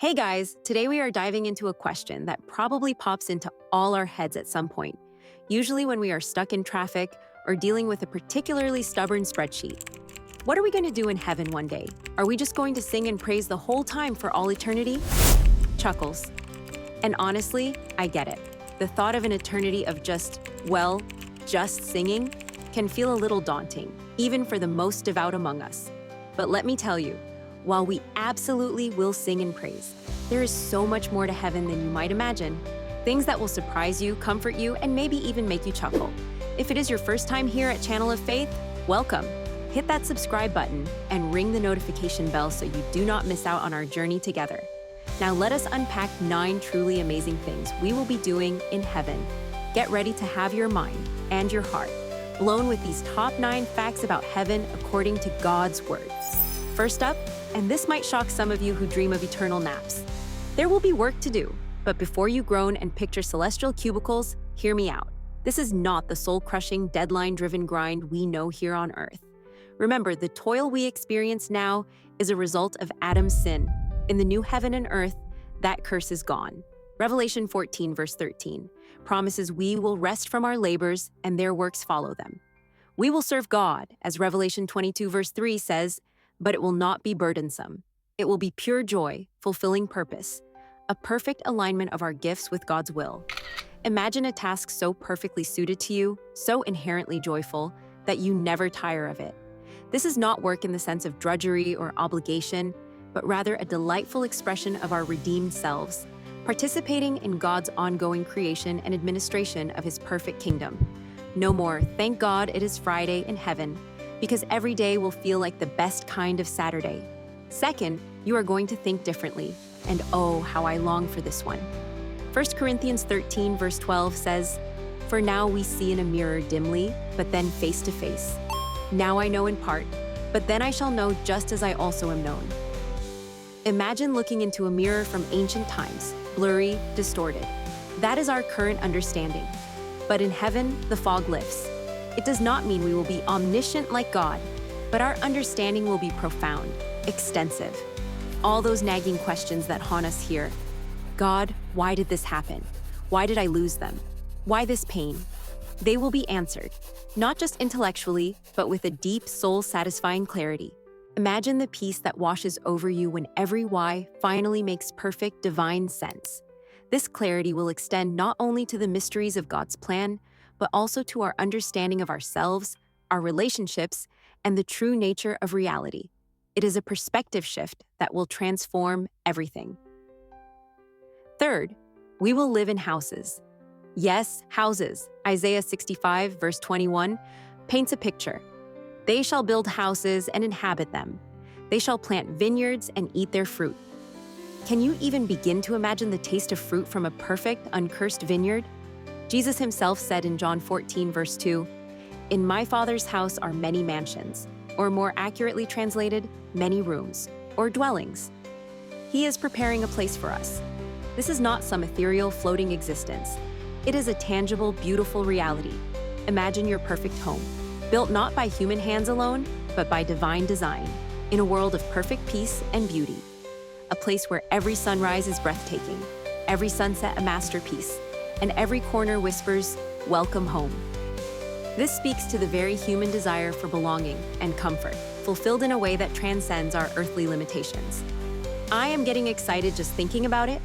Hey guys, today we are diving into a question that probably pops into all our heads at some point, usually when we are stuck in traffic or dealing with a particularly stubborn spreadsheet. What are we going to do in heaven one day? Are we just going to sing and praise the whole time for all eternity? Chuckles. And honestly, I get it. The thought of an eternity of just singing can feel a little daunting, even for the most devout among us. But let me tell you, while we absolutely will sing and praise, there is so much more to heaven than you might imagine. Things that will surprise you, comfort you, and maybe even make you chuckle. If it is your first time here at Channel of Faith, welcome. Hit that subscribe button and ring the notification bell so you do not miss out on our journey together. Now let us unpack 9 truly amazing things we will be doing in heaven. Get ready to have your mind and your heart blown with these top 9 facts about heaven according to God's Word. First up, and this might shock some of you who dream of eternal naps. There will be work to do, but before you groan and picture celestial cubicles, hear me out. This is not the soul-crushing, deadline-driven grind we know here on Earth. Remember, the toil we experience now is a result of Adam's sin. In the new heaven and earth, that curse is gone. Revelation 14, verse 13, promises we will rest from our labors and their works follow them. We will serve God, as Revelation 22, verse 3 says, but it will not be burdensome. It will be pure joy, fulfilling purpose, a perfect alignment of our gifts with God's will. Imagine a task so perfectly suited to you, so inherently joyful, that you never tire of it. This is not work in the sense of drudgery or obligation, but rather a delightful expression of our redeemed selves, participating in God's ongoing creation and administration of His perfect kingdom. No more, thank God it is Friday in heaven, because every day will feel like the best kind of Saturday. Second, you are going to think differently, and oh, how I long for this one. 1 Corinthians 13, verse 12 says, "For now we see in a mirror dimly, but then face to face. Now I know in part, but then I shall know just as I also am known." Imagine looking into a mirror from ancient times, blurry, distorted. That is our current understanding. But in heaven, the fog lifts. It does not mean we will be omniscient like God, but our understanding will be profound, extensive. All those nagging questions that haunt us here. God, why did this happen? Why did I lose them? Why this pain? They will be answered, not just intellectually, but with a deep, soul-satisfying clarity. Imagine the peace that washes over you when every why finally makes perfect, divine sense. This clarity will extend not only to the mysteries of God's plan, but also to our understanding of ourselves, our relationships, and the true nature of reality. It is a perspective shift that will transform everything. Third, we will live in houses. Yes, houses. Isaiah 65, verse 21, paints a picture. They shall build houses and inhabit them. They shall plant vineyards and eat their fruit. Can you even begin to imagine the taste of fruit from a perfect, uncursed vineyard? Jesus himself said in John 14, verse 2, "In my Father's house are many mansions," or more accurately translated, many rooms, or dwellings. He is preparing a place for us. This is not some ethereal, floating existence. It is a tangible, beautiful reality. Imagine your perfect home, built not by human hands alone, but by divine design, in a world of perfect peace and beauty. A place where every sunrise is breathtaking, every sunset a masterpiece, and every corner whispers, "Welcome home." This speaks to the very human desire for belonging and comfort, fulfilled in a way that transcends our earthly limitations. I am getting excited just thinking about it.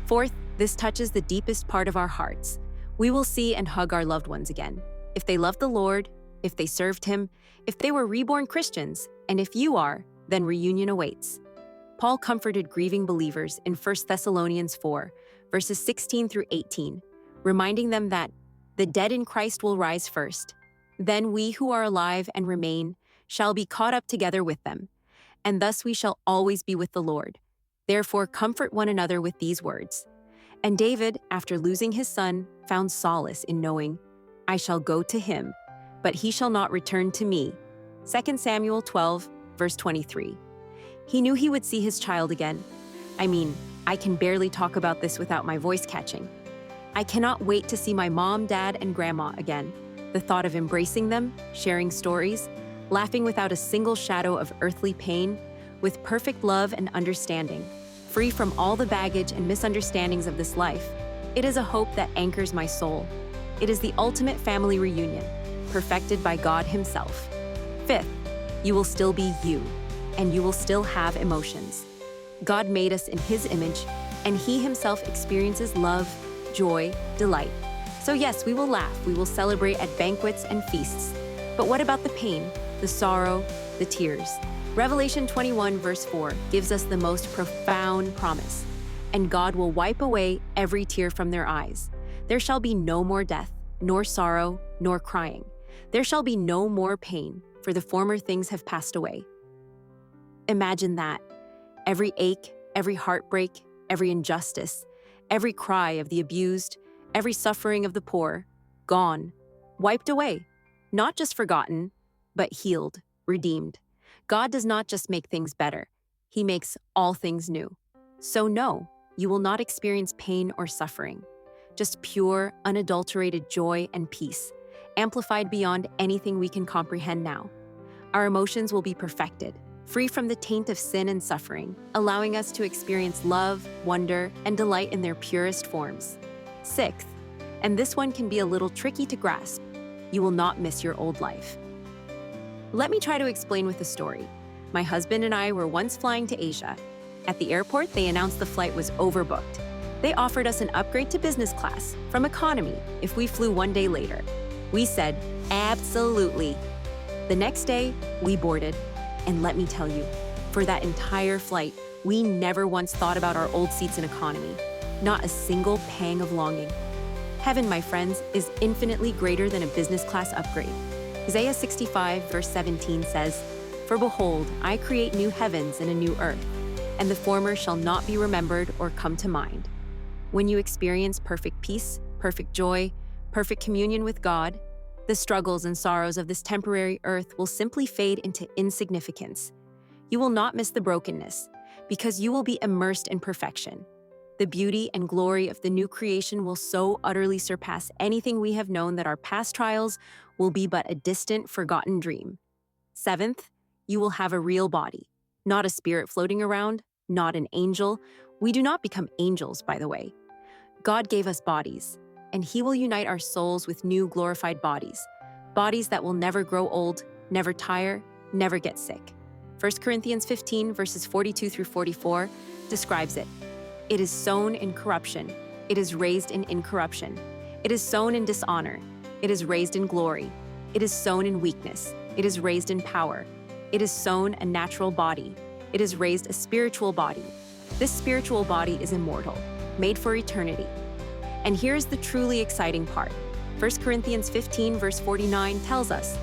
Fourth, this touches the deepest part of our hearts. We will see and hug our loved ones again. If they loved the Lord, if they served Him, if they were reborn Christians, and if you are, then reunion awaits. Paul comforted grieving believers in 1 Thessalonians 4, verses 16 through 18, reminding them that the dead in Christ will rise first. Then we who are alive and remain shall be caught up together with them, and thus we shall always be with the Lord. Therefore comfort one another with these words. And David, after losing his son, found solace in knowing, "I shall go to him, but he shall not return to me." 2 Samuel 12, verse 23. He knew he would see his child again. I can barely talk about this without my voice catching. I cannot wait to see my mom, dad, and grandma again. The thought of embracing them, sharing stories, laughing without a single shadow of earthly pain, with perfect love and understanding. free from all the baggage and misunderstandings of this life. It is a hope that anchors my soul. It is the ultimate family reunion, perfected by God Himself. Fifth, you will still be you, and you will still have emotions. God made us in His image, and He Himself experiences love, joy, delight. So yes, we will laugh, we will celebrate at banquets and feasts. But what about the pain, the sorrow, the tears? Revelation 21 verse 4 gives us the most profound promise. And God will wipe away every tear from their eyes. There shall be no more death, nor sorrow, nor crying. There shall be no more pain, for the former things have passed away. Imagine that. Every ache, every heartbreak, every injustice, every cry of the abused, every suffering of the poor, gone, wiped away, not just forgotten, but healed, redeemed. God does not just make things better, He makes all things new. So no, you will not experience pain or suffering, just pure, unadulterated joy and peace, amplified beyond anything we can comprehend now. Our emotions will be perfected, free from the taint of sin and suffering, allowing us to experience love, wonder, and delight in their purest forms. Sixth, and this one can be a little tricky to grasp, you will not miss your old life. Let me try to explain with a story. My husband and I were once flying to Asia. At the airport, they announced the flight was overbooked. They offered us an upgrade to business class from economy if we flew one day later. We said, absolutely. The next day, we boarded. And let me tell you, for that entire flight, we never once thought about our old seats in economy. Not a single pang of longing. Heaven, my friends, is infinitely greater than a business class upgrade. Isaiah 65 verse 17 says, "For behold, I create new heavens and a new earth, and the former shall not be remembered or come to mind." When you experience perfect peace, perfect joy, perfect communion with God, the struggles and sorrows of this temporary earth will simply fade into insignificance. You will not miss the brokenness, because you will be immersed in perfection. The beauty and glory of the new creation will so utterly surpass anything we have known that our past trials will be but a distant, forgotten dream. Seventh, you will have a real body, not a spirit floating around, not an angel. We do not become angels, by the way. God gave us bodies, and He will unite our souls with new glorified bodies, bodies that will never grow old, never tire, never get sick. 1 Corinthians 15 verses 42 through 44 describes it. It is sown in corruption. It is raised in incorruption. It is sown in dishonor. It is raised in glory. It is sown in weakness. It is raised in power. It is sown a natural body. It is raised a spiritual body. This spiritual body is immortal, made for eternity. And here's the truly exciting part. 1 Corinthians 15 verse 49 tells us,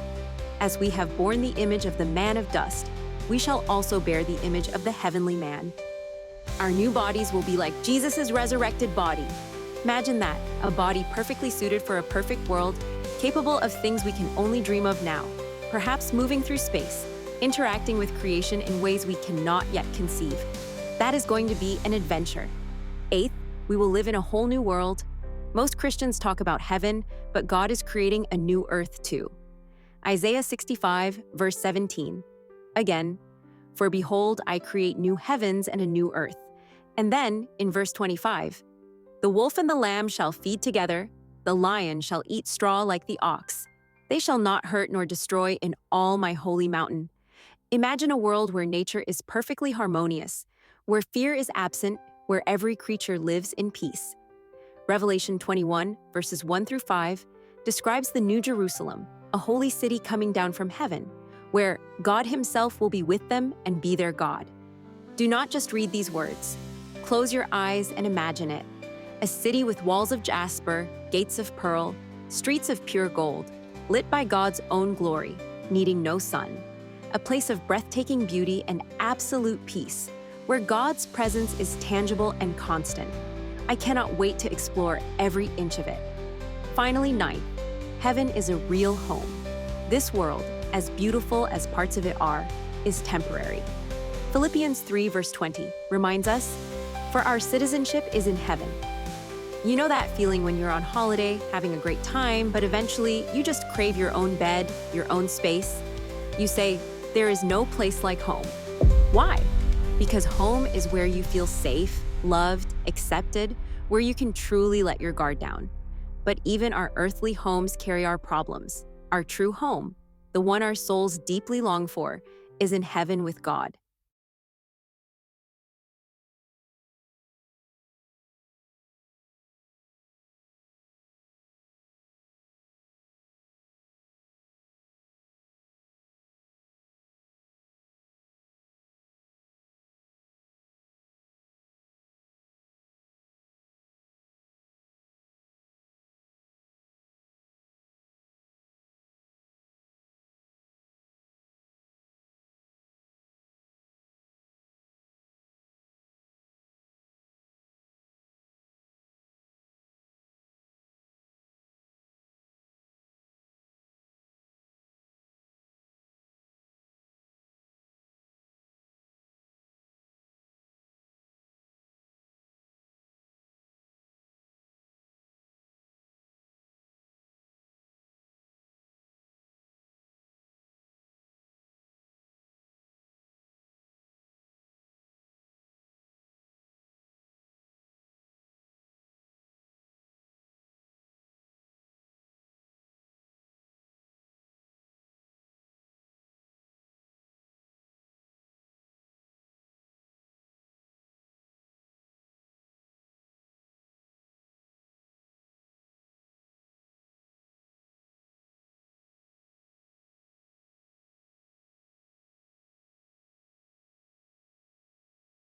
"As we have borne the image of the man of dust, we shall also bear the image of the heavenly man." Our new bodies will be like Jesus' resurrected body. Imagine that, a body perfectly suited for a perfect world, capable of things we can only dream of now, perhaps moving through space, interacting with creation in ways we cannot yet conceive. That is going to be an adventure. Eighth, we will live in a whole new world. Most Christians talk about heaven, but God is creating a new earth too. Isaiah 65, verse 17. Again, "For behold, I create new heavens and a new earth." And then, in verse 25, "The wolf and the lamb shall feed together, the lion shall eat straw like the ox. They shall not hurt nor destroy in all my holy mountain." Imagine a world where nature is perfectly harmonious, where fear is absent, where every creature lives in peace. Revelation 21, verses 1 through 5, describes the New Jerusalem, a holy city coming down from heaven, where God Himself will be with them and be their God. Do not just read these words. Close your eyes and imagine it. A city with walls of jasper, gates of pearl, streets of pure gold, lit by God's own glory, needing no sun. A place of breathtaking beauty and absolute peace, where God's presence is tangible and constant. I cannot wait to explore every inch of it. Finally, ninth, heaven is a real home. This world, as beautiful as parts of it are, is temporary. Philippians 3 verse 20 reminds us, "For our citizenship is in heaven." You know that feeling when you're on holiday, having a great time, but eventually you just crave your own bed, your own space? You say, "There is no place like home." Why? Because home is where you feel safe, loved, accepted, where you can truly let your guard down. But even our earthly homes carry our problems. Our true home, the one our souls deeply long for, is in heaven with God.